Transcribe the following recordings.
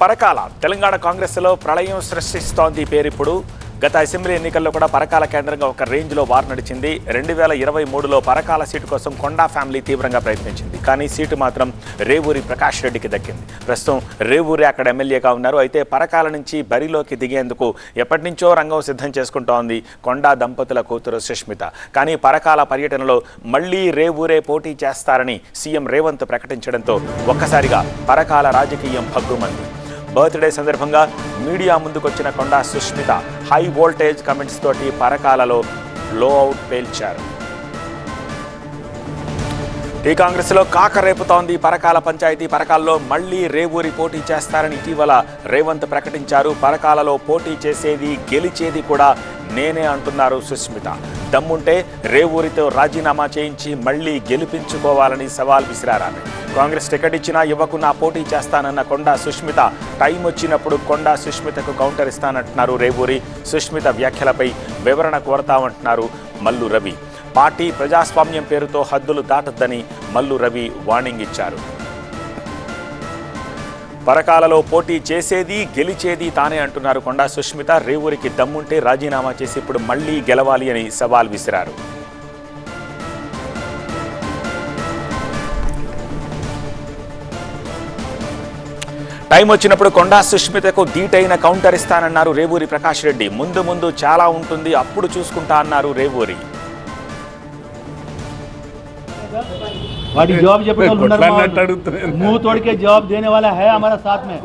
పరకాల తెలంగాణ కాంగ్రెస్లో ప్రళయం సృష్టిస్తోంది పేరిప్పుడు. గత అసెంబ్లీ ఎన్నికల్లో కూడా పరకాల కేంద్రంగా ఒక రేంజ్లో వార్ నడిచింది. 2023లో పరకాల సీటు కోసం కొండా ఫ్యామిలీ తీవ్రంగా ప్రయత్నించింది. కానీ సీటు మాత్రం రేవూరి ప్రకాష్ రెడ్డికి దక్కింది. ప్రస్తుతం రేవూరి అక్కడ ఎమ్మెల్యేగా ఉన్నారు. అయితే పరకాల నుంచి బరిలోకి దిగేందుకు ఎప్పటి నుంచో రంగం సిద్ధం చేసుకుంటోంది కొండా దంపతుల కూతురు సుష్మిత. కానీ పరకాల పర్యటనలో మళ్లీ రేవూరే పోటీ చేస్తారని సీఎం రేవంత్ ప్రకటించడంతో ఒక్కసారిగా పరకాల రాజకీయం భగ్గుమంది. బర్త్డే సందర్భంగా మీడియా ముందుకొచ్చిన కొండా సుష్మిత హై వోల్టేజ్ కమెంట్స్ తోటి పరకాలలో బ్లో అవుట్ పేల్చారు. టీ కాంగ్రెస్లో కాకరేపుతోంది పరకాల పంచాయతీ. పరకాలలో మళ్లీ రేవూరి పోటీ చేస్తారని ఇటీవల రేవంత్ ప్రకటించారు. పరకాలలో పోటీ చేసేది గెలిచేది కూడా నేనే అంటున్నారు సుష్మిత. దమ్ముంటే రేవూరితో రాజీనామా చేయించి మళ్లీ గెలిపించుకోవాలని సవాల్ విసిరారు. కాంగ్రెస్ టికెట్ ఇచ్చినా ఇవ్వకున్నా పోటీ చేస్తానన్న కొండా సుష్మిత టైం వచ్చినప్పుడు కొండా సుష్మితకు కౌంటర్ ఇస్తానంటున్నారు రేవూరి. సుష్మిత వ్యాఖ్యలపై వివరణ కోరతామంటున్నారు మల్లు రవి. పార్టీ ప్రజాస్వామ్యం పేరుతో హద్దులు దాటద్దని మల్లు రవి వార్నింగ్ ఇచ్చారు. పరకాలలో పోటీ చేసేది గెలిచేది తానే అంటున్నారు కొండా సుష్మిత. రేవూరికి దమ్ముంటే రాజీనామా చేసి ఇప్పుడు మళ్లీ గెలవాలి అని సవాల్ విసిరారు. టైం వచ్చినప్పుడు కొండా సుష్మితకు ధీటైన కౌంటర్ ఇస్తానన్నారు రేవూరి ప్రకాష్ రెడ్డి. ముందు ముందు చాలా ఉంటుంది, అప్పుడు చూసుకుంటా అన్నారు రేవూరి. वाटी जवाब मुंह तोड़ के जवाब देने वाला है हमारा साथ में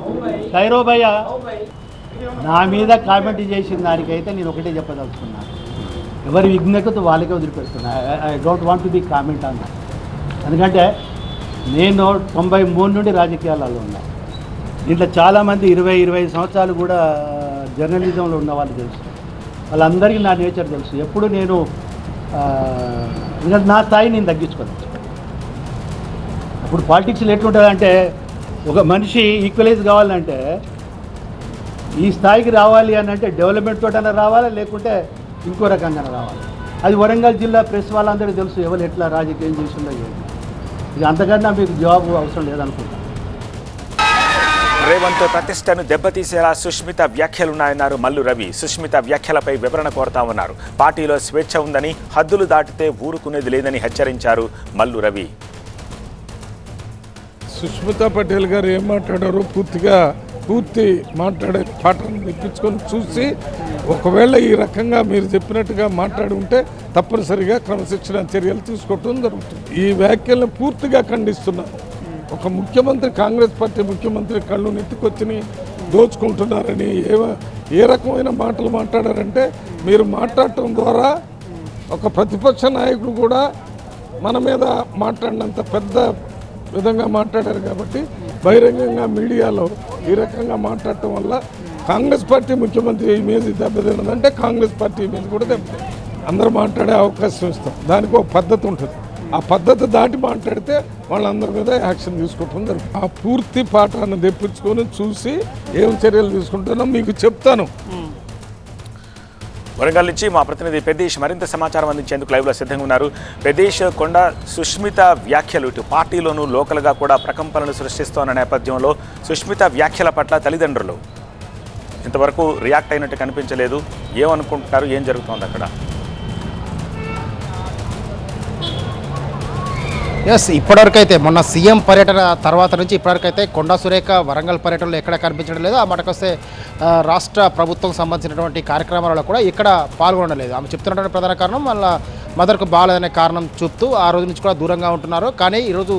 खैरो भैया నా మీద కామెంట్ చేసిన దానికైతే నేను ఒకటే చెప్పదలుచుకున్నాను. ఎవరి విఘ్నతతో వాళ్ళకే వదిలిపెడుతున్నా. I don't want to be comment అన్న. ఎందుకంటే నేను 93 నుండి రాజకీయాలలో ఉన్నా. దీంట్లో చాలామంది 20-25 సంవత్సరాలు కూడా జర్నలిజంలో ఉన్న వాళ్ళు తెలుసు. వాళ్ళందరికీ నా నేచర్ తెలుసు. ఎప్పుడు నేను నా స్థాయి నేను తగ్గించుకోను. ఇప్పుడు పాలిటిక్స్లో ఎట్లుంటుందంటే ఒక మనిషి ఈక్వలైజ్ కావాలంటే ఈ స్థాయికి రావాలి అని అంటే డెవలప్మెంట్ తోటైనా రావాలి, లేకుంటే ఇంకో రకంగా రావాలి. అది వరంగల్ జిల్లా ప్రెస్ వాళ్ళందరికీ తెలుసు ఎవరు ఎట్లా రాజకీయం చేసిందో. ఇది అంతకన్నా మీకు జవాబు అవసరం లేదనుకుంటా. రేవంత్ ప్రతిష్టను దెబ్బతీసేలా సుష్మిత వ్యాఖ్యలున్నాయన్నారు మల్లు రవి. సుష్మిత వ్యాఖ్యలపై వివరణ కోరతామన్నారు. పార్టీలో స్వేచ్ఛ ఉందని, హద్దులు దాటితే ఊరుకునేది లేదని హెచ్చరించారు మల్లు రవి. సుష్మితా పటేల్ గారు ఏం మాట్లాడారో పూర్తి మాట్లాడే పాటను తెప్పించుకొని చూసి ఒకవేళ ఈ రకంగా మీరు చెప్పినట్టుగా మాట్లాడి ఉంటే తప్పనిసరిగా క్రమశిక్షణ చర్యలు తీసుకోవటం జరుగుతుంది. ఈ వ్యాఖ్యలను పూర్తిగా ఖండిస్తున్నారు. ఒక ముఖ్యమంత్రి, కాంగ్రెస్ పార్టీ ముఖ్యమంత్రి కళ్ళు నెత్తికొచ్చి దోచుకుంటున్నారని ఏ రకమైన మాటలు మాట్లాడారంటే మీరు మాట్లాడటం ద్వారా ఒక ప్రతిపక్ష నాయకుడు కూడా మన మీద మాట్లాడినంత పెద్ద విధంగా మాట్లాడారు. కాబట్టి బహిరంగంగా మీడియాలో ఈ రకంగా మాట్లాడటం వల్ల కాంగ్రెస్ పార్టీ ముఖ్యమంత్రి ఇమేజ్ దెబ్బతిన్నదంటే కాంగ్రెస్ పార్టీ ఇమేజ్ కూడా దెబ్బతింది. అందరూ మాట్లాడే అవకాశం ఇస్తాం. దానికి ఒక పద్ధతి ఉంటుంది. ఆ పద్ధతి దాటి మాట్లాడితే వాళ్ళందరి మీద యాక్షన్ తీసుకోవటం జరుగుతుంది. ఆ పూర్తి పాఠాన్ని తెప్పించుకొని చూసి ఏం చర్యలు తీసుకుంటానో మీకు చెప్తాను. వరంగల్ నుంచి మా ప్రతినిధి పెద్దేశ్ మరింత సమాచారం అందించేందుకు లైవ్లో సిద్ధంగా ఉన్నారు. పెద్దేశ్, కొండా సుష్మిత వ్యాఖ్యలు ఇటు పార్టీలోనూ లోకల్గా కూడా ప్రకంపనలు సృష్టిస్తోన్న నేపథ్యంలో సుష్మిత వ్యాఖ్యల పట్ల తల్లిదండ్రులు ఇంతవరకు రియాక్ట్ అయినట్టు కనిపించలేదు. ఏమనుకుంటున్నారు, ఏం జరుగుతోంది అక్కడ? ఎస్, ఇప్పటివరకైతే మొన్న సీఎం పర్యటన తర్వాత నుంచి ఇప్పటివరకైతే కొండా సురేఖ వరంగల్ పర్యటనలో ఎక్కడ కనిపించడం లేదు. ఆ మాటకొస్తే రాష్ట్ర ప్రభుత్వం సంబంధించినటువంటి కార్యక్రమాలలో కూడా ఇక్కడ పాల్గొనలేదు. ఆమె చెప్తున్నటువంటి ప్రధాన కారణం వాళ్ళ మదర్కు బాగాలేదనే కారణం చూపుతూ ఆ రోజు నుంచి కూడా దూరంగా ఉంటున్నారు. కానీ ఈరోజు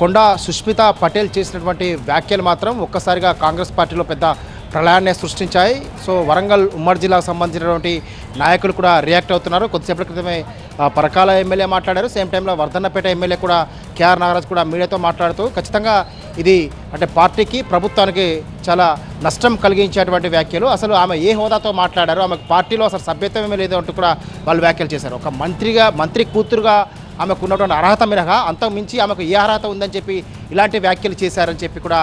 కొండా సుష్మిత పటేల్ చేసినటువంటి వ్యాఖ్యలు మాత్రం ఒక్కసారిగా కాంగ్రెస్ పార్టీలో పెద్ద ప్రళయాన్ని సృష్టించాయి. సో వరంగల్ ఉమ్మడి జిల్లాకు సంబంధించినటువంటి నాయకులు కూడా రియాక్ట్ అవుతున్నారు. కొద్దిసేపటి క్రితమే పరకాల ఎమ్మెల్యే మాట్లాడారు. సేమ్ టైంలో వర్ధన్నపేట ఎమ్మెల్యే కూడా కేఆర్ నాగరాజ్ కూడా మీడియాతో మాట్లాడుతూ ఖచ్చితంగా ఇది అంటే పార్టీకి, ప్రభుత్వానికి చాలా నష్టం కలిగించేటువంటి వ్యాఖ్యలు. అసలు ఆమె ఏ హోదాతో మాట్లాడారు, ఆమెకు పార్టీలో అసలు సభ్యత్వమే లేదు అంటూ కూడా వాళ్ళు వ్యాఖ్యలు చేశారు. ఒక మంత్రి కూతురుగా ఆమెకు ఉన్నటువంటి అర్హత మినహా అంతకు మించి ఆమెకు ఏ అర్హత ఉందని చెప్పి ఇలాంటి వ్యాఖ్యలు చేశారని చెప్పి కూడా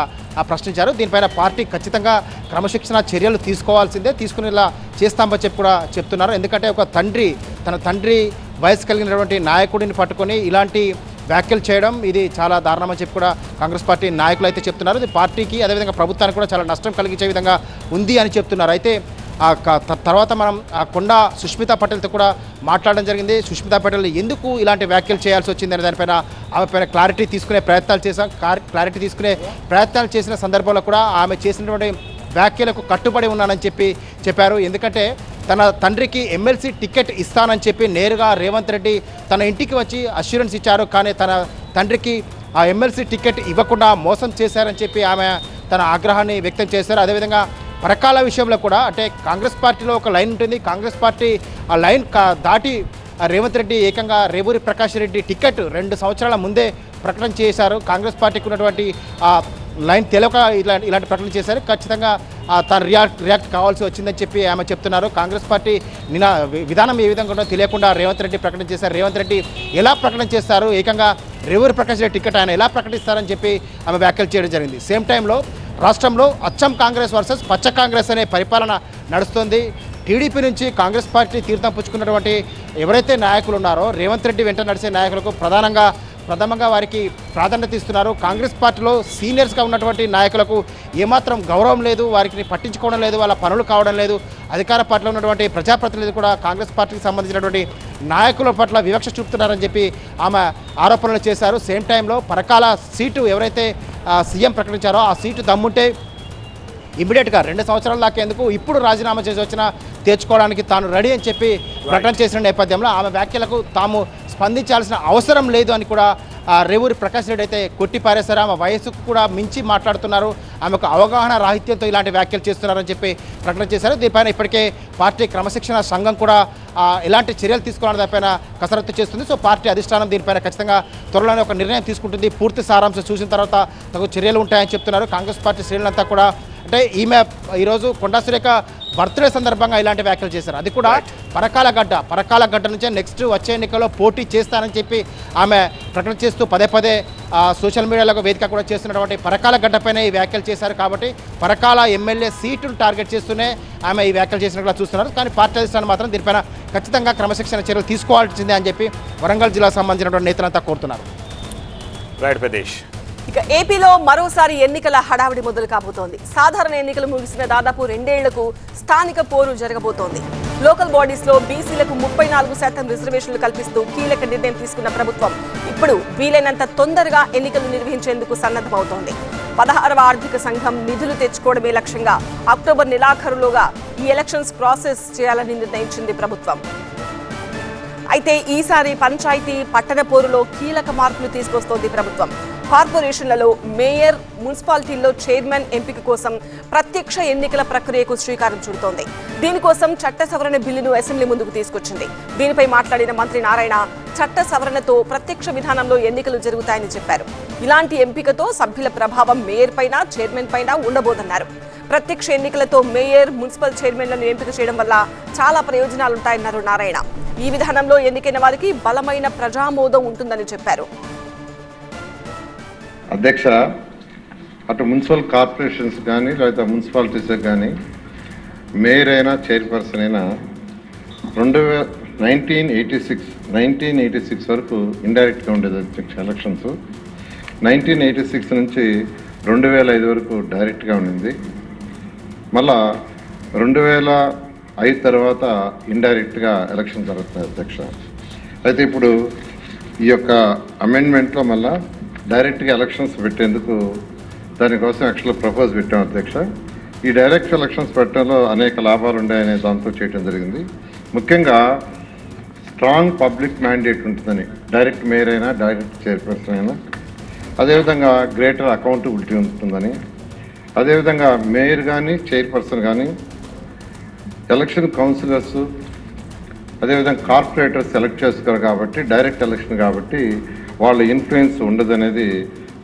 ప్రశ్నించారు. దీనిపైన పార్టీ ఖచ్చితంగా క్రమశిక్షణ చర్యలు తీసుకోవాల్సిందే, తీసుకునేలా చేస్తామని చెప్పి కూడా చెప్తున్నారు. ఎందుకంటే ఒక తండ్రి తన తండ్రి వయసు కలిగినటువంటి నాయకుడిని పట్టుకొని ఇలాంటి వ్యాఖ్యలు చేయడం ఇది చాలా దారుణమని చెప్పి కూడా కాంగ్రెస్ పార్టీ నాయకులు అయితే చెప్తున్నారు. ఇది పార్టీకి అదేవిధంగా ప్రభుత్వానికి కూడా చాలా నష్టం కలిగించే విధంగా ఉంది అని చెప్తున్నారు. అయితే తర్వాత మనం ఆ కొండా సుష్మితా పటేల్తో కూడా మాట్లాడడం జరిగింది. సుష్మితా పటేల్ ఎందుకు ఇలాంటి వ్యాఖ్యలు చేయాల్సి వచ్చిందనే దానిపైన ఆమె పైన క్లారిటీ తీసుకునే ప్రయత్నాలు చేసిన సందర్భంలో కూడా ఆమె చేసినటువంటి వ్యాఖ్యలకు కట్టుబడి ఉన్నానని చెప్పారు. ఎందుకంటే తన తండ్రికి ఎమ్మెల్సీ టికెట్ ఇస్తానని చెప్పి నేరుగా రేవంత్ రెడ్డి తన ఇంటికి వచ్చి అష్యూరెన్స్ ఇచ్చారు. కానీ తన తండ్రికి ఆ ఎమ్మెల్సీ టికెట్ ఇవ్వకుండా మోసం చేశారని చెప్పి ఆమె తన ఆగ్రహాన్ని వ్యక్తం చేశారు. అదేవిధంగా పరకాల విషయంలో కూడా అంటే కాంగ్రెస్ పార్టీలో ఒక లైన్ ఉంటుంది. కాంగ్రెస్ పార్టీ ఆ లైన్ దాటి రేవంత్ రెడ్డి ఏకంగా రేవూరి ప్రకాష్ రెడ్డి టికెట్ 2 సంవత్సరాల ముందే ప్రకటన చేశారు. కాంగ్రెస్ పార్టీకి ఉన్నటువంటి లైన్ తెలియక ఇలాంటి ప్రకటన చేశారు. ఖచ్చితంగా తను రియాక్ట్ కావాల్సి వచ్చిందని చెప్పి ఆమె చెప్తున్నారు. కాంగ్రెస్ పార్టీ విధానం ఏ విధంగా ఉందో తెలియకుండా రేవంత్ రెడ్డి ప్రకటన చేశారు. రేవంత్ రెడ్డి ఎలా ప్రకటన చేస్తారు, ఏకంగా రేవూరి ప్రకాష్ రెడ్డి టికెట్ ఆయన ఎలా ప్రకటిస్తారని చెప్పి ఆమె వ్యాఖ్యలు చేయడం జరిగింది. సేమ్ టైంలో రాష్ట్రంలో అచ్చం కాంగ్రెస్ వర్సెస్ పచ్చ కాంగ్రెస్ అనే పరిపాలన నడుస్తుంది. టీడీపీ నుంచి కాంగ్రెస్ పార్టీ తీర్థం పుచ్చుకున్నటువంటి ఎవరైతే నాయకులు ఉన్నారో రేవంత్ రెడ్డి వెంట నడిచే నాయకులకు ప్రథమంగా వారికి ప్రాధాన్యత ఇస్తున్నారు. కాంగ్రెస్ పార్టీలో సీనియర్స్గా ఉన్నటువంటి నాయకులకు ఏమాత్రం గౌరవం లేదు, వారికి పట్టించుకోవడం లేదు, వాళ్ళ పనులు కావడం లేదు. అధికార పార్టీలో ఉన్నటువంటి ప్రజాప్రతినిధులు కూడా కాంగ్రెస్ పార్టీకి సంబంధించినటువంటి నాయకుల పట్ల వివక్ష చూపుతున్నారని చెప్పి ఆమె ఆరోపణలు చేశారు. సేమ్ టైంలో పరకాల సీటు ఎవరైతే సీఎం ప్రకటించారో ఆ సీటు దమ్ముంటే ఇమ్మీడియట్గా 2 సంవత్సరాల దాకా ఎందుకు ఇప్పుడు రాజీనామా చేసి వచ్చినా తెచ్చుకోవడానికి తాను రెడీ అని చెప్పి ప్రకటన చేసిన నేపథ్యంలో ఆమె వ్యాఖ్యలకు తాము స్పందించాల్సిన అవసరం లేదు అని కూడా రేవూరి ప్రకాష్ రెడ్డి అయితే కొట్టిపారేశారు. ఆమె వయసుకు కూడా మించి మాట్లాడుతున్నారు, ఆమెకు అవగాహన రాహిత్యంతో ఇలాంటి వ్యాఖ్యలు చేస్తున్నారని చెప్పి ప్రకటన చేశారు. దీనిపైన ఇప్పటికే పార్టీ క్రమశిక్షణ సంఘం కూడా ఎలాంటి చర్యలు తీసుకోవాలని దానిపైన కసరత్తు చేస్తుంది. సో పార్టీ అధిష్టానం దీనిపైన ఖచ్చితంగా త్వరలోనే ఒక నిర్ణయం తీసుకుంటుంది. పూర్తి సారాంశం చూసిన తర్వాత తగు చర్యలు ఉంటాయని చెప్తున్నారు. కాంగ్రెస్ పార్టీ శ్రేణులంతా కూడా అంటే ఈమె ఈరోజు కొండా సురేఖ బర్త్డే సందర్భంగా ఇలాంటి వ్యాఖ్యలు చేశారు. అది కూడా పరకాల గడ్డ నుంచే నెక్స్ట్ వచ్చే ఎన్నికల్లో పోటీ చేస్తానని చెప్పి ఆమె ప్రకటన చేస్తూ పదే సోషల్ మీడియాలో వేదిక కూడా చేస్తున్నటువంటి పరకాల గడ్డపైన ఈ వ్యాఖ్యలు చేశారు. కాబట్టి పరకాల ఎమ్మెల్యే సీటును టార్గెట్ చేస్తూనే ఆమె ఈ వ్యాఖ్యలు చేసినట్లు చూస్తున్నారు. కానీ పార్టీ అధిష్టానం మాత్రం దీనిపైన ఖచ్చితంగా క్రమశిక్షణ చర్యలు తీసుకోవాల్సిందే అని చెప్పి వరంగల్ జిల్లాకు సంబంధించినటువంటి నేతలంతా కోరుతున్నారు. రైట్ ప్రదేశ్. ఇక ఏపీలో మరోసారి ఎన్నికల హడావిడి మొదలు కాబోతోంది. సాధారణ ఎన్నికలు ముగిసిన దాదాపు 2 ఏళ్లకు స్థానిక పోరు జరగబోతోంది. లోకల్ బాడీస్ లో బీసీలకు 34% రిజర్వేషన్లు కల్పిస్తూ కీలక నిర్ణయం తీసుకున్న ప్రభుత్వం ఇప్పుడు వీలైనంత తొందరగా ఎన్నికలు నిర్వహించేందుకు సన్నద్ధమవుతోంది. 16వ ఆర్థిక సంఘం నిధులు తెచ్చుకోవడమే లక్ష్యంగా అక్టోబర్ నెలాఖరులోగా ఈ ఎలక్షన్స్ ప్రాసెస్ చేయాలని నిర్ణయించింది ప్రభుత్వం. అయితే ఈసారి పంచాయతీ పట్టణ పోరులో కీలక మార్పులు తీసుకొస్తోంది ప్రభుత్వం. కార్పొరేషన్లలో మేయర్, మున్సిపాలిటీల్లో చైర్మన్ ఎంపిక కోసం ప్రత్యక్ష ఎన్నికల ప్రక్రియకు శ్రీకారం చుడుతోంది. దీనికోసం చట్ట సవరణ బిల్లును అసెంబ్లీ ముందుకు తీసుకొచ్చింది. దీనిపై మాట్లాడిన మంత్రి నారాయణ చట్ట సవరణతో ప్రత్యక్ష విధానంలో ఎన్నికలు జరుగుతాయని చెప్పారు. ఇలాంటి ఎంపికతో సభ్యుల ప్రభావం మేయర్ పైన, చైర్మన్ పైన ఉండబోదన్నారు. ప్రత్యక్ష ఎన్నికలతో మేయర్, మున్సిపల్ చైర్మన్లను ఎంపిక చేయడం వల్ల చాలా ప్రయోజనాలుంటాయన్నారు నారాయణ. ఈ విధానంలో ఎన్నికైన వారికి బలమైన ప్రజామోదం ఉంటుందని చెప్పారు. అధ్యక్ష, అటు మున్సిపల్ కార్పొరేషన్స్ కానీ లేదా మున్సిపాలిటీస్ కానీ మేయర్ అయినా చైర్పర్సన్ అయినా 1986 వరకు ఇండైరెక్ట్గా ఉండేది అధ్యక్ష ఎలక్షన్స్. 1986 నుంచి 2005 వరకు డైరెక్ట్గా ఉండింది. మళ్ళా 2005 తర్వాత ఇండైరెక్ట్గా ఎలక్షన్ జరుగుతుంది అధ్యక్ష. అయితే ఇప్పుడు ఈ యొక్క అమెండ్మెంట్లో మళ్ళా డైరెక్ట్గా ఎలక్షన్స్ పెట్టేందుకు దానికోసం యాక్చువల్గా ప్రపోజ్ పెట్టాం అధ్యక్ష. ఈ డైరెక్ట్ ఎలక్షన్స్ పెట్టడంలో అనేక లాభాలు ఉన్నాయనే దాంతో చేయడం జరిగింది. ముఖ్యంగా స్ట్రాంగ్ పబ్లిక్ మ్యాండేట్ ఉంటుందని, డైరెక్ట్ మేయర్ అయినా డైరెక్ట్ చైర్పర్సన్ అయినా. అదేవిధంగా గ్రేటర్ అకౌంటబిలిటీ ఉంటుందని, అదేవిధంగా మేయర్ కానీ చైర్పర్సన్ కానీ ఎలక్షన్ కౌన్సిలర్స్ అదేవిధంగా కార్పొరేటర్స్ సెలెక్ట్ చేస్తారు కాబట్టి డైరెక్ట్ ఎలక్షన్ కాబట్టి వాళ్ళ ఇన్ఫ్లుయెన్స్ ఉండదనేది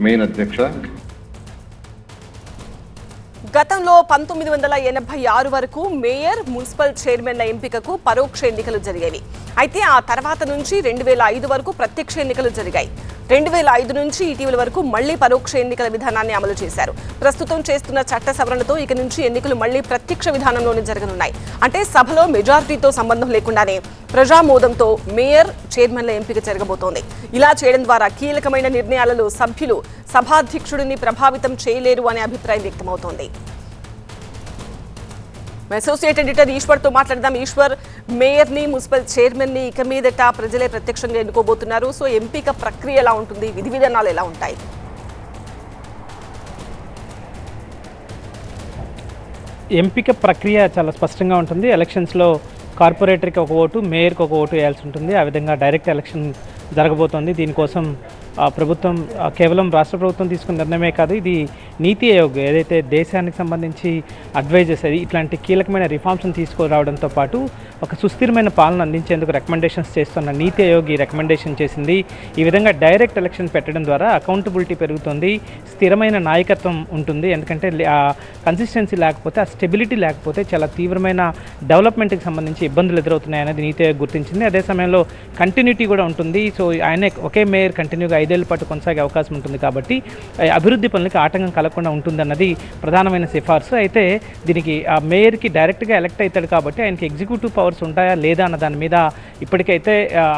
మెయిన్ అధ్యక్ష. గతంలో 1986 వరకు మేయర్, మున్సిపల్ చైర్మన్ల ఎంపికకు పరోక్ష ఎన్నికలు జరిగేవి. అయితే ఆ తర్వాత నుంచి 2005 వరకు ప్రత్యక్ష ఎన్నికలు జరిగాయి. 2005 నుంచి ఇటీవల వరకు మళ్లీ పరోక్ష ఎన్నికల విధానాన్ని అమలు చేశారు. ప్రస్తుతం చేస్తున్న చట్ట సవరణతో ఇక నుంచి ఎన్నికలు మళ్లీ ప్రత్యక్ష విధానంలోనే జరగనున్నాయి. అంటే సభలో మెజారిటీతో సంబంధం లేకుండానే ప్రజామోదంతో మేయర్, చైర్మన్ల ఎంపిక జరగబోతోంది. ఇలా చేయడం ద్వారా కీలకమైన నిర్ణయాలలో సభ్యులు సభాధ్యక్షుడిని ప్రభావితం చేయలేరు అనే అభిప్రాయం వ్యక్తమవుతోంది. అసోసియేట్ ఎడిటర్ ఈశ్వర్తో మాట్లాడదాం. ఈశ్వర్, మేయర్ని, మున్సిపల్ చైర్మన్ని ఇక మీదట ప్రజలే ప్రత్యక్షంగా ఎన్నుకోబోతున్నారు. సో ఎంపిక ప్రక్రియ ఎలా ఉంటుంది, విధి విధానాలు ఎలా ఉంటాయి? ఎంపిక ప్రక్రియ చాలా స్పష్టంగా ఉంటుంది. ఎలక్షన్స్లో కార్పొరేటర్కి ఒక ఓటు, మేయర్కి ఒక ఓటు వేయాల్సి ఉంటుంది. ఆ విధంగా డైరెక్ట్ ఎలక్షన్ జరగబోతోంది. దీనికోసం ప్రభుత్వం కేవలం రాష్ట్ర ప్రభుత్వం తీసుకున్న నిర్ణయమే కాదు, ఇది నీతి ఆయోగ్ ఏదైతే దేశానికి సంబంధించి అడ్వైజర్స్ ఇట్లాంటి కీలకమైన రిఫార్మ్స్ని తీసుకురావడంతో పాటు ఒక సుస్థిరమైన పాలన అందించేందుకు రికమెండేషన్స్ చేస్తున్న నీతి ఆయోగ్ ఈ రికమెండేషన్ చేసింది. ఈ విధంగా డైరెక్ట్ ఎలక్షన్ పెట్టడం ద్వారా అకౌంటబిలిటీ పెరుగుతుంది, స్థిరమైన నాయకత్వం ఉంటుంది. ఎందుకంటే ఆ కన్సిస్టెన్సీ లేకపోతే, ఆ స్టెబిలిటీ లేకపోతే చాలా తీవ్రమైన డెవలప్మెంట్కి సంబంధించి ఇబ్బందులు ఎదురవుతున్నాయి అనేది నీతి ఆయోగ్ గుర్తించింది. అదే సమయంలో కంటిన్యూటీ కూడా ఉంటుంది. సో ఆయనే ఒకే మేయర్ కంటిన్యూగా 5 ఏళ్ల పాటు కొనసాగే అవకాశం ఉంటుంది. కాబట్టి అభివృద్ధి పనులకి ఆటంకం కలగకుండా ఉంటుందన్నది ప్రధానమైన సిఫార్సు. అయితే దీనికి ఆ మేయర్కి డైరెక్ట్గా ఎలక్ట్ అవుతాడు కాబట్టి ఆయనకి ఎగ్జిక్యూటివ్ పవర్స్ ఉంటాయా లేదా అన్న దాని మీద ఇప్పటికైతే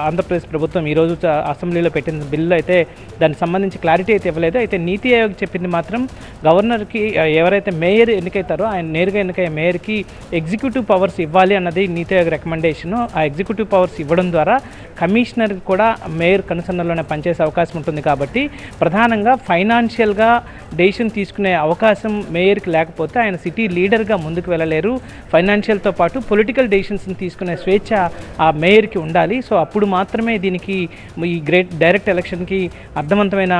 ఆంధ్రప్రదేశ్ ప్రభుత్వం ఈరోజు అసెంబ్లీలో పెట్టిన బిల్లు అయితే దానికి సంబంధించి క్లారిటీ అయితే ఇవ్వలేదు. అయితే నీతి ఆయోగ్ చెప్పింది మాత్రం గవర్నర్కి ఎవరైతే మేయర్ ఎన్నికైతారో ఆయన నేరుగా ఎన్నికయ్యే మేయర్కి ఎగ్జిక్యూటివ్ పవర్స్ ఇవ్వాలి అన్నది నీతి ఆయోగ్ రికమెండేషను. ఆ ఎగ్జిక్యూటివ్ పవర్స్ ఇవ్వడం ద్వారా కమిషనర్కి కూడా మేయర్ కనుసన్నల్లోనే పనిచేసే అవకాశం ఉంటుంది. కాబట్టి ప్రధానంగా ఫైనాన్షియల్గా డెసిషన్ తీసుకునే అవకాశం మేయర్కి లేకపోతే ఆయన సిటీ లీడర్గా ముందుకు వెళ్ళలేరు. ఫైనాన్షియల్తో పాటు పొలిటికల్ డెసిషన్స్ని తీసుకునే స్వేచ్ఛ ఆ మేయర్కి ఉండాలి. సో అప్పుడు మాత్రమే దీనికి ఈ డైరెక్ట్ ఎలక్షన్కి అర్థవంతమైన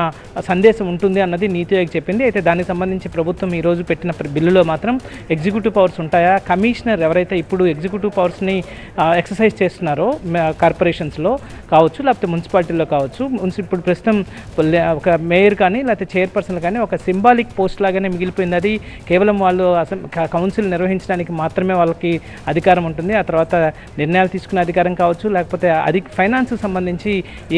సందేశం ఉంటుంది అన్నది నీతి ఆయోగ్ చెప్పింది. అయితే దానికి సంబంధించి ప్రభుత్వం ఈరోజు పెట్టిన బిల్లులో మాత్రం ఎగ్జిక్యూటివ్ పవర్స్ ఉంటాయా, కమిషనర్ ఎవరైతే ఇప్పుడు ఎగ్జిక్యూటివ్ పవర్స్ని ఎక్సర్సైజ్ చేస్తున్నారో కార్పొరేషన్స్లో కావచ్చు లేకపోతే మున్సిపాలిటీలో కావచ్చు, ఇప్పుడు ప్రస్తుతం ఒక మేయర్ కానీ లేకపోతే చైర్పర్సన్ కానీ ఒక సింబాలిక్ పోస్ట్ లాగానే మిగిలిపోయింది. అది కేవలం వాళ్ళు కౌన్సిల్ నిర్వహించడానికి మాత్రమే వాళ్ళకి అధికారం ఉంటుంది. ఆ తర్వాత నిర్ణయాలు తీసుకునే అధికారం కావచ్చు, లేకపోతే అది ఫైనాన్స్కి సంబంధించి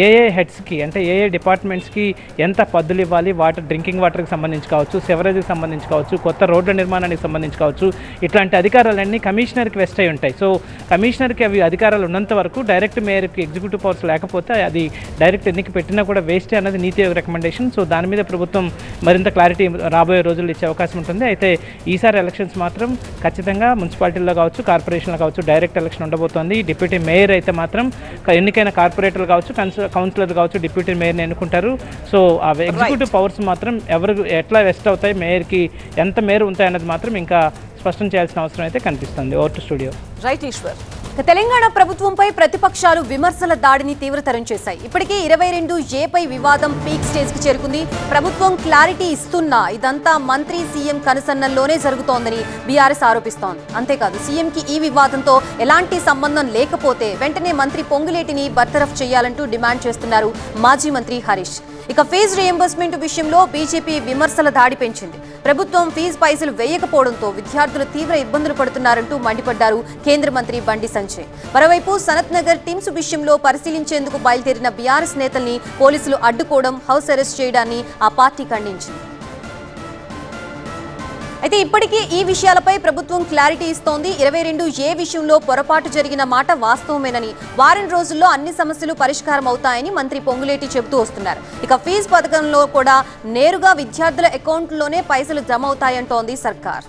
ఏ హెడ్స్కి అంటే ఏ డిపార్ట్మెంట్స్కి ఎంత పద్దులు ఇవ్వాలి, డ్రింకింగ్ వాటర్కి సంబంధించి కావచ్చు, సెవరేజ్కి సంబంధించి కావచ్చు, కొత్త రోడ్ల నిర్మాణానికి సంబంధించి కావచ్చు, ఇట్లాంటి అధికారాలన్నీ కమిషనర్కి వెస్ట్ అయి ఉంటాయి. సో కమిషనర్కి అవి అధికారాలు ఉన్నంత వరకు డైరెక్ట్ మేయర్కి ఎగ్జిక్యూటివ్ పవర్స్ లేకపోతే అది డైరెక్ట్ ఎన్నిక పెట్టినా కూడా వేస్టే అన్నది నీతి ఆయోగ్ రికమెండేషన్. సో దాని మీద ప్రభుత్వం మరింత క్లారిటీ రాబోయే రోజుల్లో ఇచ్చే అవకాశం ఉంటుంది. అయితే ఈసారి ఎలక్షన్స్ మాత్రం ఖచ్చితంగా మున్సిపాలిటీల్లో కావచ్చు, కార్పొరేషన్లో కావచ్చు డైరెక్ట్ ఎలక్షన్ ఉండబోతోంది. డిప్యూటీ మేయర్ అయితే మాత్రం ఎన్నికైన కార్పొరేటర్లు కావచ్చు, కౌన్సిలర్లు కావచ్చు డిప్యూటీ మేయర్ని ఎన్నుకుంటారు. సో ఆ ఎగ్జిక్యూటివ్ పవర్స్ మాత్రం ఎవరు ఎట్లా వెస్ట్ అవుతాయి, మేయర్కి ఎంత మేయర్ ఉంటాయి అన్నది మాత్రం ఇంకా స్పష్టం చేయాల్సిన అవసరం అయితే కనిపిస్తుంది. Over to studio. Right Eshwar. Telangana ప్రభుత్వంపై ప్రతిపక్షాలు విమర్శల దాడిని తీవ్రతరం చేశాయి. ఇప్పటికే 22A వివాదం పీక్ స్టేజ్ కి చేరుకుంది. ప్రభుత్వం క్లారిటీ ఇస్తున్నా ఇదంతా మంత్రి సీఎం కనుసన్నల్లోనే జరుగుతోందని బీఆర్ఎస్ ఆరోపిస్తోంది. అంతేకాదు సీఎంకి ఈ వివాదంతో ఎలాంటి సంబంధం లేకపోతే వెంటనే మంత్రి పొంగులేటిని బర్తరఫ్ చేయాలంటూ డిమాండ్ చేస్తున్నారు మాజీ మంత్రి హరీష్. ఇక ఫీజు రియంబర్స్మెంట్ విషయంలో బీజేపీ విమర్శల దాడి పెంచింది. ప్రభుత్వం ఫీజు పైసలు వేయకపోవడంతో విద్యార్థులు తీవ్ర ఇబ్బందులు పడుతున్నారంటూ మండిపడ్డారు కేంద్ర మంత్రి బండి సంజయ్. మరోవైపు సనత్ నగర్ టీమ్స్ విషయంలో పరిశీలించేందుకు బయలుదేరిన బీఆర్ఎస్ నేతల్ని పోలీసులు అడ్డుకోవడం, హౌస్ అరెస్ట్ చేయడాన్ని ఆ పార్టీ ఖండించింది. అయితే ఇప్పటికీ ఈ విషయాలపై ప్రభుత్వం క్లారిటీ ఇస్తోంది. 22A విషయంలో పొరపాటు జరిగిన మాట వాస్తవమేనని, వారం రోజుల్లో అన్ని సమస్యలు పరిష్కారం అవుతాయని మంత్రి పొంగులేటి చెబుతూ వస్తున్నారు. ఇక ఫీజు పథకంలో కూడా నేరుగా విద్యార్థుల అకౌంట్లోనే పైసలు జమ అవుతాయంటోంది సర్కార్.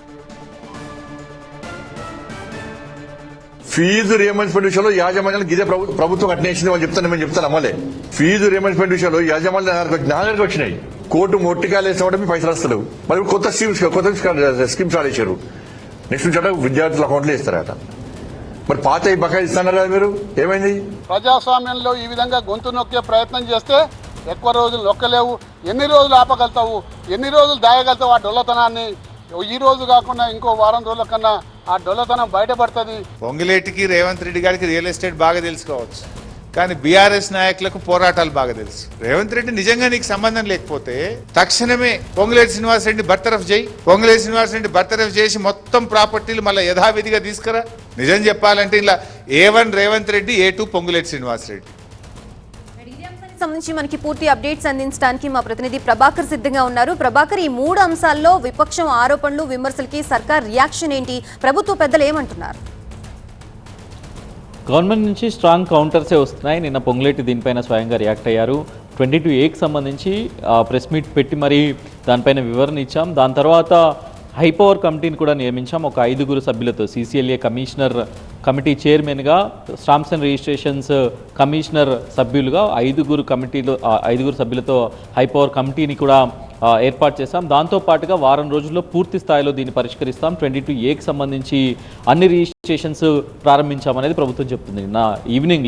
ఫీజు రియంబర్స్మెంట్ విషయంలో యాజమాన్యాలకు ఇదే ప్రభుత్వం కట్టినేసింది వాళ్ళు చెప్తాను, మేము చెప్తాను అమ్మలే. ఫీజు రియంబర్స్మెంట్ విషయంలో యాజమాన్యాలకు వచ్చినాయి. కోర్టు మొట్టికాయలు వేసినప్పుడు మీ పైసలు వస్తలేవు. మరి కొత్త స్కీమ్స్ ఆడేశారు. నెక్స్ట్ నుంచి విద్యార్థుల అకౌంట్లో ఇస్తారట. మరి పాత బకాయి ఇస్తున్నారు కదా మీరు, ఏమైంది? ప్రజాస్వామ్యంలో ఈ విధంగా గొంతు నొక్కే ప్రయత్నం చేస్తే ఎక్కువ రోజులు నొక్కలేవు. ఎన్ని రోజులు ఆపగలుగుతావు, ఎన్ని రోజులు దాయగలుగుతావు ఆ డొల్లతనాన్ని? ఈ రోజు కాకుండా ఇంకో వారం రోజుల కన్నా ఆ డొల్లతనం బయటపడుతుంది. పొంగులేటికి రేవంత్ రెడ్డి గారికి రియల్ ఎస్టేట్ బాగా తెలుసుకోవచ్చు, కానీ బీఆర్ఎస్ నాయకులకు పోరాటాలు బాగా తెలుసు. రేవంత్ రెడ్డి నిజంగా నీకు సంబంధం లేకపోతే తక్షణమే పొంగులేటి శ్రీనివాస్ రెడ్డి బర్తరఫ్ చేయి. పొంగులేటి శ్రీనివాస్ రెడ్డి బర్తరఫ్ చేసి మొత్తం ప్రాపర్టీలు మళ్ళీ యథావిధిగా తీసుకురా. నిజం చెప్పాలంటే ఇలా A1 Revanth Reddy, A2 Ponguleti Srinivas Reddy. Budget సంబంధించి మనకి పూర్తి అప్డేట్స్ అందించడానికి మా ప్రతినిధి ప్రభాకర్ సిద్ధంగా ఉన్నారు. ప్రభాకర్, ఈ 3 అంశాల్లో విపక్షం ఆరోపణలు విమర్శలకి సర్కార్ రియాక్షన్ ఏంటి? ప్రభుత్వ పెద్దలు ఏమంటున్నారు? గవర్నమెంట్ నుంచి స్ట్రాంగ్ కౌంటర్సే వస్తున్నాయి. నిన్న పొంగులేటి దీనిపైన స్వయంగా రియాక్ట్ అయ్యారు. 22Aకి సంబంధించి ప్రెస్ మీట్ పెట్టి మరి దానిపైన వివరణ ఇచ్చాం. దాని తర్వాత హైపవర్ కమిటీని కూడా నియమించాం. ఒక 5 సభ్యులతో CCLA కమిషనర్ కమిటీ చైర్మన్గా, స్టాంప్స్ అండ్ రిజిస్ట్రేషన్స్ కమిషనర్ సభ్యులుగా 5 సభ్యులతో హైపవర్ కమిటీని కూడా ఏర్పాటు చేస్తాం. దాంతోపాటుగా వారం రోజుల్లో పూర్తి స్థాయిలో దీన్ని పరిష్కరిస్తాం. 22Aకి సంబంధించి అన్ని రిజిస్ట్రేషన్స్ ప్రారంభించామనేది ప్రభుత్వం చెప్తుంది.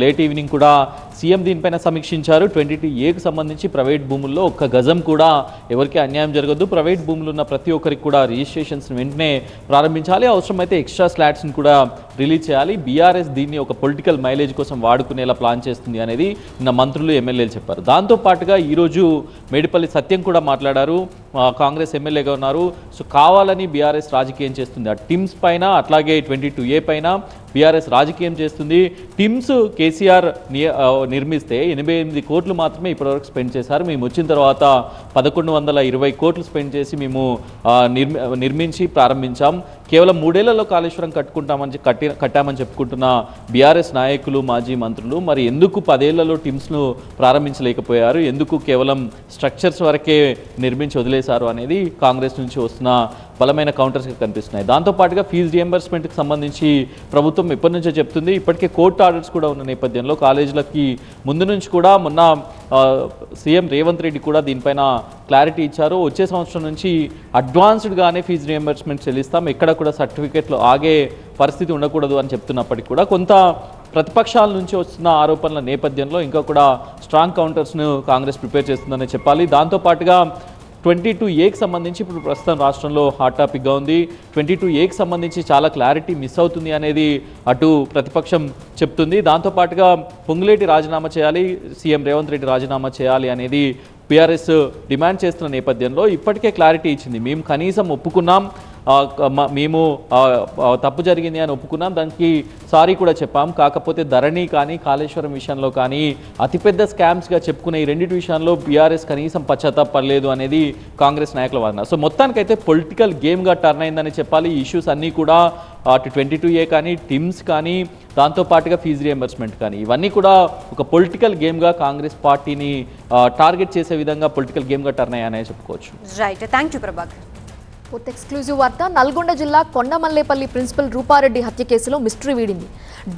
లేట్ ఈవినింగ్ కూడా సీఎం దీనిపైన సమీక్షించారు. 22Aకి సంబంధించి ప్రైవేట్ భూముల్లో ఒక్క గజం కూడా ఎవరికి అన్యాయం జరగదు. ప్రైవేట్ భూములు ఉన్న ప్రతి ఒక్కరికి కూడా రిజిస్ట్రేషన్స్ వెంటనే ప్రారంభించాలి. అవసరమైతే ఎక్స్ట్రా స్లాట్స్ని కూడా రిలీజ్ చేయాలి. బీఆర్ఎస్ దీన్ని ఒక పొలిటికల్ మైలేజ్ కోసం వాడుకునేలా ప్లాన్ చేస్తుంది అనేది నిన్న మంత్రులు, ఎమ్మెల్యేలు చెప్పారు. దాంతోపాటుగా ఈరోజు మేడిపల్లి సత్యం కూడా మాట్లాడారు. కాంగ్రెస్ ఎమ్మెల్యేగా ఉన్నారు. సో కావాలని బీఆర్ఎస్ రాజకీయం చేస్తుంది. ఆ టిమ్స్ పైన, అట్లాగే 22A పైన బీఆర్ఎస్ రాజకీయం చేస్తుంది. టిమ్స్ కేసీఆర్ నిర్మిస్తే 88 కోట్లు మాత్రమే ఇప్పటివరకు స్పెండ్ చేశారు. మేము వచ్చిన తర్వాత 1120 కోట్లు స్పెండ్ చేసి మేము నిర్మించి ప్రారంభించాం. కేవలం 3 ఏళ్లలో కాళేశ్వరం కట్టామని చెప్పుకుంటున్న బీఆర్ఎస్ నాయకులు, మాజీ మంత్రులు మరి ఎందుకు 10 ఏళ్లలో టిమ్స్ను ప్రారంభించలేకపోయారు? ఎందుకు కేవలం స్ట్రక్చర్స్ వరకే నిర్మించి వదిలేశారు అనేది కాంగ్రెస్ నుంచి వస్తున్న బలమైన కౌంటర్స్గా కనిపిస్తున్నాయి. దాంతోపాటుగా ఫీజు రియంబర్స్మెంట్కి సంబంధించి ప్రభుత్వం ఎప్పటి నుంచో చెప్తుంది. ఇప్పటికే కోర్టు ఆర్డర్స్ కూడా ఉన్న నేపథ్యంలో కాలేజీలకి ముందు నుంచి కూడా మొన్న సీఎం రేవంత్ రెడ్డి కూడా దీనిపైన క్లారిటీ ఇచ్చారు. వచ్చే సంవత్సరం నుంచి అడ్వాన్స్డ్గానే ఫీజు రియంబర్స్మెంట్ చెల్లిస్తాం, ఎక్కడ కూడా సర్టిఫికేట్లు ఆగే పరిస్థితి ఉండకూడదు అని చెప్తున్నప్పటికీ కూడా కొంత ప్రతిపక్షాల నుంచి వస్తున్న ఆరోపణల నేపథ్యంలో ఇంకా కూడా స్ట్రాంగ్ కౌంటర్స్ను కాంగ్రెస్ ప్రిపేర్ చేస్తుందనే చెప్పాలి. దాంతోపాటుగా 22Aకి సంబంధించి ఇప్పుడు ప్రస్తుతం రాష్ట్రంలో హాట్ టాపిక్గా ఉంది. 22Aకి సంబంధించి చాలా క్లారిటీ మిస్ అవుతుంది అనేది అటు ప్రతిపక్షం చెప్తుంది. దాంతోపాటుగా పొంగులేటి రాజీనామా చేయాలి, సీఎం రేవంత్ రెడ్డి రాజీనామా చేయాలి అనేది బీఆర్ఎస్ డిమాండ్ చేస్తున్న నేపథ్యంలో ఇప్పటికే క్లారిటీ ఇచ్చింది. మేము కనీసం ఒప్పుకున్నాం, మేము తప్పు జరిగింది అని ఒప్పుకున్నాం, దానికి సారీ కూడా చెప్పాం. కాకపోతే ధరణి కానీ కాళేశ్వరం విషయంలో కానీ అతిపెద్ద స్కామ్స్గా చెప్పుకునే ఈ రెండింటి విషయాల్లో బీఆర్ఎస్ కనీసం పశ్చాత్తాపడలేదు అనేది కాంగ్రెస్ నాయకుల వాదన. సో మొత్తానికైతే పొలిటికల్ గేమ్గా టర్న్ అయిందని చెప్పాలి. ఈ ఇష్యూస్ అన్నీ కూడా అటు 22A కానీ, టిమ్స్ కానీ, దాంతోపాటుగా ఫీజు రియంబర్స్మెంట్ కానీ ఇవన్నీ కూడా ఒక పొలిటికల్ గేమ్గా కాంగ్రెస్ పార్టీని టార్గెట్ చేసే విధంగా పొలిటికల్ గేమ్గా టర్న్ అయ్యాయని చెప్పుకోవచ్చు. Right, thank you Prabhakar. పూర్తి ఎక్స్క్లూజివ్ వార్త. నల్గొండ జిల్లా కొండమల్లేపల్లి ప్రిన్సిపల్ రూపారెడ్డి హత్య కేసులో మిస్టరీ వీడింది.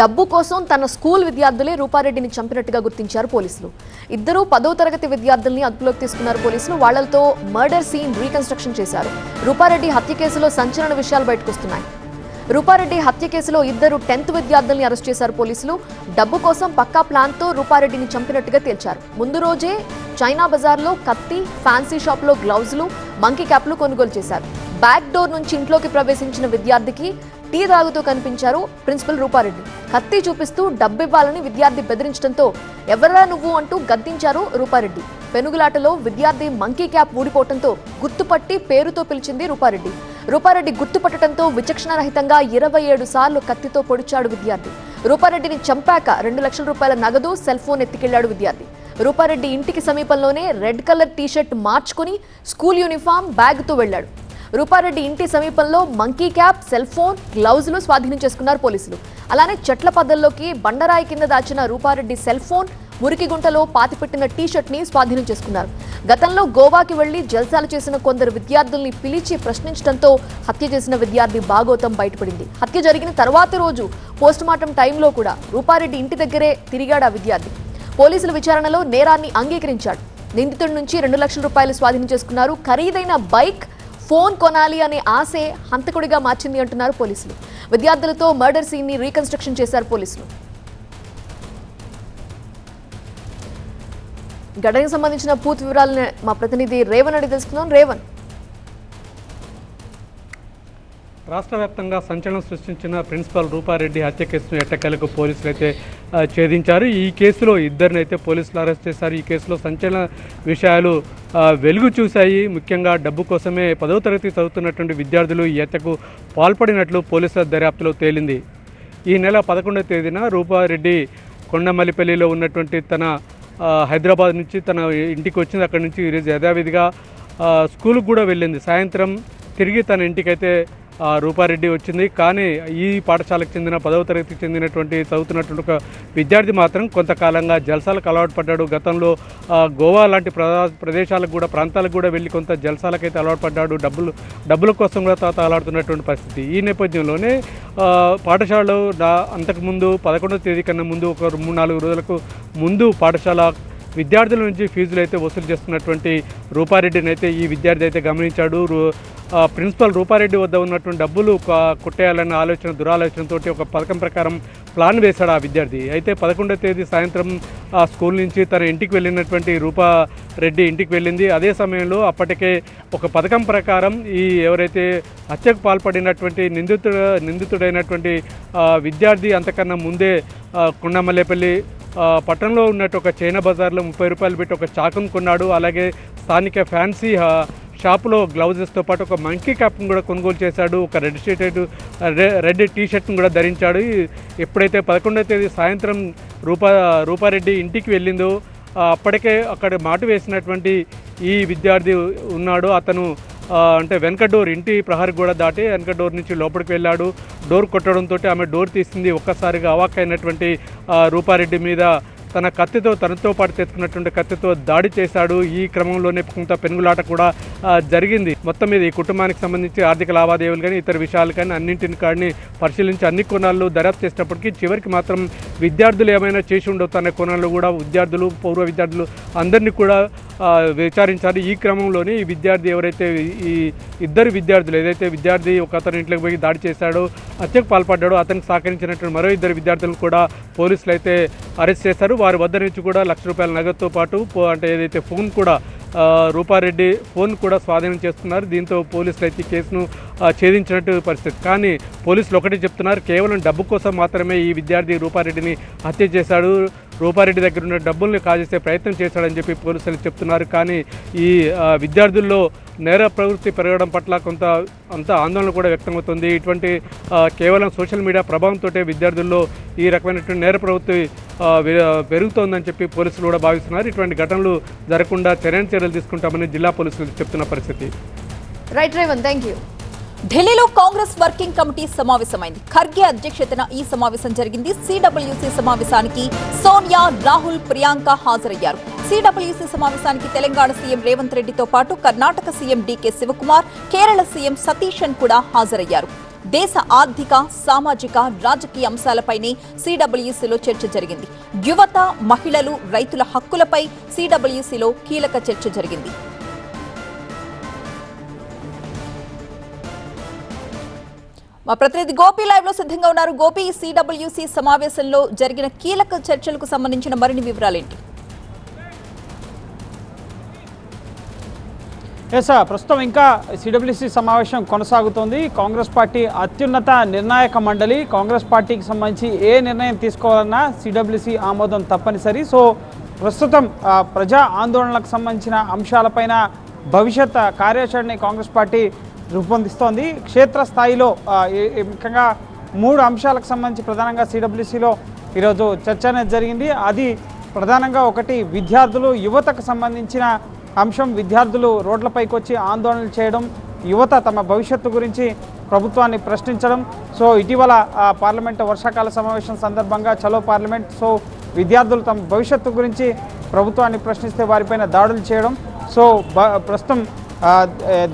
డబ్బు కోసం తన స్కూల్ విద్యార్థులే రూపారెడ్డిని చంపినట్టుగా గుర్తించారు పోలీసులు. ఇద్దరు 10వ తరగతి విద్యార్థుల్ని అదుపులోకి తీసుకున్నారు పోలీసులు. వాళ్లతో మర్డర్ సీన్ రీకన్స్ట్రక్షన్ చేశారు. రూపారెడ్డి హత్య కేసులో సంచలన విషయాలు బయటకొస్తున్నాయి. రూపారెడ్డి హత్య కేసులో ఇద్దరు 10th విద్యార్థుల్ని అరెస్ట్ చేశారు పోలీసులు. డబ్బు కోసం పక్కా ప్లాన్తో రూపారెడ్డిని చంపినట్టుగా తేల్చారు. ముందు రోజే చైనా బజార్లో కత్తి, ఫ్యాన్సీ షాప్లో గ్లౌజులు, మంకీ క్యాప్లు కొనుగోలు చేశారు. బ్యాక్ డోర్ నుంచి ఇంట్లోకి ప్రవేశించిన విద్యార్థికి టీ తాగుతూ కనిపించారు ప్రిన్సిపల్ రూపారెడ్డి. కత్తి చూపిస్తూ డబ్బివ్వాలని విద్యార్థి బెదిరించడంతో ఎవరా నువ్వు అంటూ గద్దించారు రూపారెడ్డి. పెనుగులాటలో విద్యార్థి మంకీ క్యాప్ ఊడిపోవడంతో గుర్తుపట్టి పేరుతో పిలిచింది రూపారెడ్డి. రూపారెడ్డి గుర్తుపట్టడంతో విచక్షణరహితంగా 27 సార్లు కత్తితో పొడిచాడు విద్యార్థి. రూపారెడ్డిని చంపాక 2 లక్షల రూపాయల నగదు, సెల్ ఫోన్ ఎత్తికెళ్లాడు విద్యార్థి. రూపారెడ్డి ఇంటికి సమీపంలోనే రెడ్ కలర్ టీషర్ట్ మార్చుకుని స్కూల్ యూనిఫామ్, బ్యాగ్తో వెళ్లాడు. రూపారెడ్డి ఇంటి సమీపంలో మంకీ క్యాప్, సెల్ ఫోన్, గ్లౌజులు స్వాధీనం చేసుకున్నారు పోలీసులు. అలానే చెట్ల పద్దల్లోకి బండరాయి కింద దాచిన రూపారెడ్డి సెల్ ఫోన్, మురికి గుంటలో పాతిపెట్టిన టీషర్ట్ని స్వాధీనం చేసుకున్నారు. గతంలో గోవాకి వెళ్లి జల్సాలు చేసిన కొందరు విద్యార్థుల్ని పిలిచి ప్రశ్నించడంతో హత్య చేసిన విద్యార్థి భాగోతం బయటపడింది. హత్య జరిగిన తర్వాతి రోజు పోస్టుమార్టం టైంలో కూడా రూపారెడ్డి ఇంటి దగ్గరే తిరిగాడు ఆ విద్యార్థి. పోలీసుల విచారణలో నేరాన్ని అంగీకరించాడు. నిందితుడి నుంచి 2 లక్షల రూపాయలు స్వాధీనం చేసుకున్నారు. ఖరీదైన బైక్, ఫోన్ కొనాలి అనే ఆశే హంతకుడిగా మార్చింది అంటున్నారు పోలీసులు. విద్యార్థులతో మర్డర్ సీన్ ని రీకన్స్ట్రక్షన్ చేశారు పోలీసులు. ఘటనకు సంబంధించిన పూర్తి వివరాలను మా ప్రతినిధి రేవన్ అడిగి తెలుసుకుందాం. రేవన్, రాష్ట్ర వ్యాప్తంగా సంచలనం సృష్టించిన ప్రిన్సిపల్ రూపారెడ్డి హత్య కేసును ఎట్టకేలకు పోలీసులు అయితే ఛేదించారు. ఈ కేసులో ఇద్దరినైతే పోలీసులు అరెస్ట్ చేశారు. ఈ కేసులో సంచలన విషయాలు వెలుగు చూశాయి. ముఖ్యంగా డబ్బు కోసమే 10వ తరగతి చదువుతున్నటువంటి విద్యార్థులు ఈ హత్యకు పాల్పడినట్లు పోలీసుల దర్యాప్తులో తేలింది. ఈ నెల 11వ తేదీన రూపారెడ్డి కొండమల్లిపల్లిలో ఉన్నటువంటి తన హైదరాబాద్ నుంచి తన ఇంటికి వచ్చింది. అక్కడి నుంచి ఈరోజు యథావిధిగా స్కూల్కి కూడా వెళ్ళింది. సాయంత్రం తిరిగి తన ఇంటికైతే రూపారెడ్డి వచ్చింది. కానీ ఈ పాఠశాలకు చెందిన 10వ తరగతికి చెందినటువంటి చదువుతున్నటువంటి ఒక విద్యార్థి మాత్రం కొంతకాలంగా జల్సాలకు అలవాటు పడ్డాడు. గతంలో గోవా లాంటి ప్రదేశాలకు కూడా ప్రాంతాలకు కూడా వెళ్ళి కొంత జల్సాలకైతే అలవాటు పడ్డాడు. డబ్బుల కోసం కూడా తాత అలవాడుతున్నటువంటి పరిస్థితి. ఈ నేపథ్యంలోనే పాఠశాలలో అంతకుముందు 11వ తేదీ కన్నా ముందు ఒక 3-4 రోజులకు ముందు పాఠశాల విద్యార్థుల నుంచి ఫీజులు అయితే వసూలు చేస్తున్నటువంటి రూపారెడ్డిని అయితే ఈ విద్యార్థి అయితే గమనించాడు. ప్రిన్సిపల్ రూపారెడ్డి వద్ద ఉన్నటువంటి డబ్బులు కొట్టేయాలన్న దురాలోచనతో ఒక పథకం ప్రకారం ప్లాన్ వేశాడు ఆ విద్యార్థి. అయితే 11వ తేదీ సాయంత్రం స్కూల్ నుంచి తన ఇంటికి వెళ్ళినటువంటి రూపారెడ్డి ఇంటికి వెళ్ళింది. అదే సమయంలో అప్పటికే ఒక పథకం ప్రకారం ఈ ఎవరైతే హత్యకు పాల్పడినటువంటి నిందితుడైనటువంటి విద్యార్థి అంతకన్నా ముందే కొండమల్లేపల్లి పట్టణంలో ఉన్నట్టు ఒక చైనా బజార్లో 30 రూపాయలు పెట్టి ఒక చాకును కొన్నాడు. అలాగే స్థానిక ఫ్యాన్సీ షాపులో గ్లౌజెస్తో పాటు ఒక మంకీ క్యాప్ను కూడా కొనుగోలు చేశాడు. ఒక రెడ్ టీ షర్ట్ను కూడా ధరించాడు. ఎప్పుడైతే 11వ తేదీ సాయంత్రం రూపారెడ్డి ఇంటికి వెళ్ళిందో అప్పటికే అక్కడ మాటు వేసినటువంటి ఈ విద్యార్థి ఉన్నాడు. అతను అంటే వెనక డోర్ ఇంటి ప్రహరీ కూడా దాటి వెనక డోర్ నుంచి లోపలికి వెళ్ళాడు. డోర్ కొట్టడంతో ఆమె డోర్ తీసింది. ఒక్కసారిగా అవాక్కైనటువంటి రూపారెడ్డి మీద తన కత్తితో తనతో పాటు తెచ్చుకున్నటువంటి కత్తితో దాడి చేశాడు. ఈ క్రమంలోనే కొంత పెనుగులాట కూడా జరిగింది. మొత్తం మీద ఈ కుటుంబానికి సంబంధించి ఆర్థిక లావాదేవీలు కానీ ఇతర విషయాలు కానీ అన్నింటిని కానీ పరిశీలించి అన్ని కోణాల్లో దర్యాప్తు చేసినప్పటికీ చివరికి మాత్రం విద్యార్థులు ఏమైనా చేసి ఉండొచ్చు అనే కోణంలో కూడా పూర్వ విద్యార్థులు అందరినీ కూడా విచారించారు. ఈ క్రమంలోనే ఈ విద్యార్థి ఎవరైతే ఈ ఇద్దరు విద్యార్థులు ఏదైతే విద్యార్థి ఒక అతని ఇంట్లోకి పోయి దాడి చేశాడో హత్యకు పాల్పడ్డాడో అతనికి సహకరించినటువంటి మరో 2 విద్యార్థులను కూడా పోలీసులు అయితే అరెస్ట్ చేశారు. వారి వద్ద నుంచి కూడా ₹1,00,000 నగదుతో పాటు అంటే ఏదైతే ఫోన్ కూడా రూపారెడ్డి ఫోన్ కూడా స్వాధీనం చేస్తున్నారు. దీంతో పోలీసులు అయితే కేసును ఛేదించినట్టు పరిస్థితి. కానీ పోలీసులు ఒకటి చెప్తున్నారు, కేవలం డబ్బు కోసం మాత్రమే ఈ విద్యార్థి రూపారెడ్డిని హత్య చేశాడు. రూపారెడ్డి దగ్గర ఉన్న డబ్బుల్ని కాజేసే ప్రయత్నం చేశాడని చెప్పి పోలీసులు చెప్తున్నారు. కానీ ఈ విద్యార్థుల్లో నేర ప్రవృత్తి పెరగడం పట్ల అంత ఆందోళన కూడా వ్యక్తమవుతుంది. ఇటువంటి కేవలం సోషల్ మీడియా ప్రభావంతో విద్యార్థుల్లో ఈ రకమైనటువంటి నేర ప్రవృత్తి పెరుగుతోందని చెప్పి పోలీసులు కూడా భావిస్తున్నారు. ఇటువంటి ఘటనలు జరగకుండా చర్యలు తీసుకుంటామని జిల్లా పోలీసులు చెప్తున్న పరిస్థితి. Right Revanth, thank you. ఢిల్లీలో కాంగ్రెస్ వర్కింగ్ కమిటీ సమావేశమైంది. ఖర్గే అధ్యక్షతన ఈ సమావేశం జరిగింది. సిడబ్ల్యూసీ సమావేశానికి సోనియా, రాహుల్, ప్రియాంక హాజరయ్యారు. సిడబ్ల్యూసీ సమావేశానికి తెలంగాణ సీఎం రేవంత్ రెడ్డితో పాటు Karnataka CM DK Shivakumar, Kerala CM Satheesan కూడా హాజరయ్యారు. దేశ ఆర్థిక, సామాజిక, రాజకీయ అంశాలపైనే సిడబ్ల్యూసీలో చర్చ జరిగింది. యువత, మహిళలు, రైతుల హక్కులపై సిడబ్ల్యూసీలో కీలక చర్చ జరిగింది. మా ప్రతినిధి గోపి లైవ్ లో సిద్ధంగా ఉన్నారు. గోపి, సిడబ్ల్యూసీ సమావేశంలో జరిగిన కీలక చర్చలకు సంబంధించిన మరిన్ని వివరాలేంటి? ప్రస్తుతం ఇంకా సిడబ్ల్యూసీ సమావేశం కొనసాగుతోంది. కాంగ్రెస్ పార్టీ అత్యున్నత నిర్ణాయక మండలి కాంగ్రెస్ పార్టీకి సంబంధించి ఏ నిర్ణయం తీసుకోవాలన్నా సిడబ్ల్యూసీ ఆమోదం తప్పనిసరి. సో ప్రస్తుతం ప్రజా ఆందోళనలకు సంబంధించిన అంశాలపైన భవిష్యత్ కార్యాచరణని కాంగ్రెస్ పార్టీ రూపొందిస్తోంది. క్షేత్రస్థాయిలో ముఖ్యంగా 3 అంశాలకు సంబంధించి ప్రధానంగా సిడబ్ల్యూసీలో ఈరోజు చర్చ అనేది జరిగింది. అది ప్రధానంగా ఒకటి విద్యార్థులు, యువతకు సంబంధించిన అంశం. విద్యార్థులు రోడ్లపైకి వచ్చి ఆందోళనలు చేయడం, యువత తమ భవిష్యత్తు గురించి ప్రభుత్వాన్ని ప్రశ్నించడం. సో ఇటీవల పార్లమెంటు వర్షాకాల సమావేశం సందర్భంగా చలో పార్లమెంట్, సో విద్యార్థులు తమ భవిష్యత్తు గురించి ప్రభుత్వాన్ని ప్రశ్నిస్తే వారిపైన దాడులు చేయడం. సో ప్రస్తుతం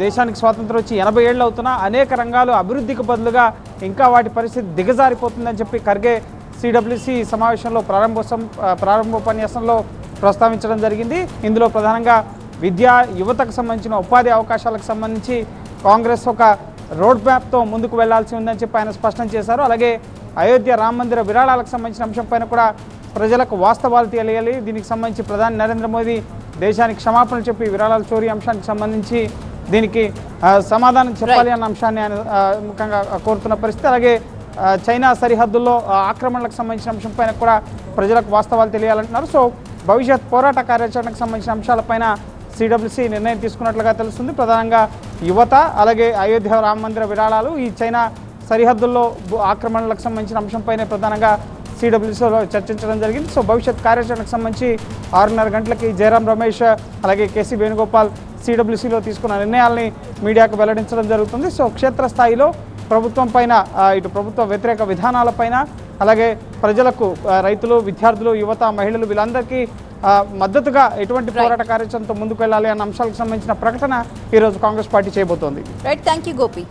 దేశానికి స్వాతంత్రం వచ్చి 80 ఏళ్ళు అవుతున్నా అనేక రంగాలు అభివృద్ధికి బదులుగా ఇంకా వాటి పరిస్థితి దిగజారిపోతుందని చెప్పి ఖర్గే సిడబ్ల్యూసీ సమావేశంలో ప్రారంభోపన్యాసంలో ప్రస్తావించడం జరిగింది. ఇందులో ప్రధానంగా విద్య, యువతకు సంబంధించిన ఉపాధి అవకాశాలకు సంబంధించి కాంగ్రెస్ ఒక రోడ్ మ్యాప్తో ముందుకు వెళ్లాల్సి ఉందని చెప్పి ఆయన స్పష్టం చేశారు. అలాగే అయోధ్య రామ మందిర విరాళాలకు సంబంధించిన అంశంపైన కూడా ప్రజలకు వాస్తవాలు తెలియాలి. దీనికి సంబంధించి ప్రధాని నరేంద్ర మోదీ దేశానికి క్షమాపణలు చెప్పి విరాళాల చోరీ అంశానికి సంబంధించి దీనికి సమాధానం చెప్పాలి అన్న అంశాన్ని ఆయన ముఖ్యంగా కోరుతున్న పరిస్థితి. అలాగే చైనా సరిహద్దుల్లో ఆక్రమణలకు సంబంధించిన అంశంపైన కూడా ప్రజలకు వాస్తవాలు తెలియాలంటున్నారు. సో భవిష్యత్ పోరాట కార్యాచరణకు సంబంధించిన అంశాలపైన సిడబ్ల్యూసీ నిర్ణయం తీసుకున్నట్లుగా తెలుస్తుంది. ప్రధానంగా యువత, అలాగే అయోధ్య రామ మందిర విరాళాలు, ఈ చైనా సరిహద్దుల్లో ఆక్రమణలకు సంబంధించిన అంశంపైనే ప్రధానంగా సిడబ్ల్యూసీలో చర్చించడం జరిగింది. సో భవిష్యత్ కార్యాచరణకు సంబంధించి 6:30 గంటలకి జయరాం రమేష్ అలాగే కేసీ వేణుగోపాల్ సిడబ్ల్యూసీలో తీసుకున్న నిర్ణయాల్ని మీడియాకు వెల్లడించడం జరుగుతుంది. సో క్షేత్రస్థాయిలో ప్రభుత్వం పైన ఇటు ప్రభుత్వ వ్యతిరేక విధానాలపైన అలాగే ప్రజలకు రైతులు, విద్యార్థులు, యువత, మహిళలు వీళ్ళందరికీ మద్దతుగా ఎటువంటి పోరాట కార్యాచరణతో ముందుకు వెళ్ళాలి అన్న అంశాలకు సంబంధించిన ప్రకటన ఈరోజు కాంగ్రెస్ పార్టీ చేయబోతోంది. Right, thank you Gopi.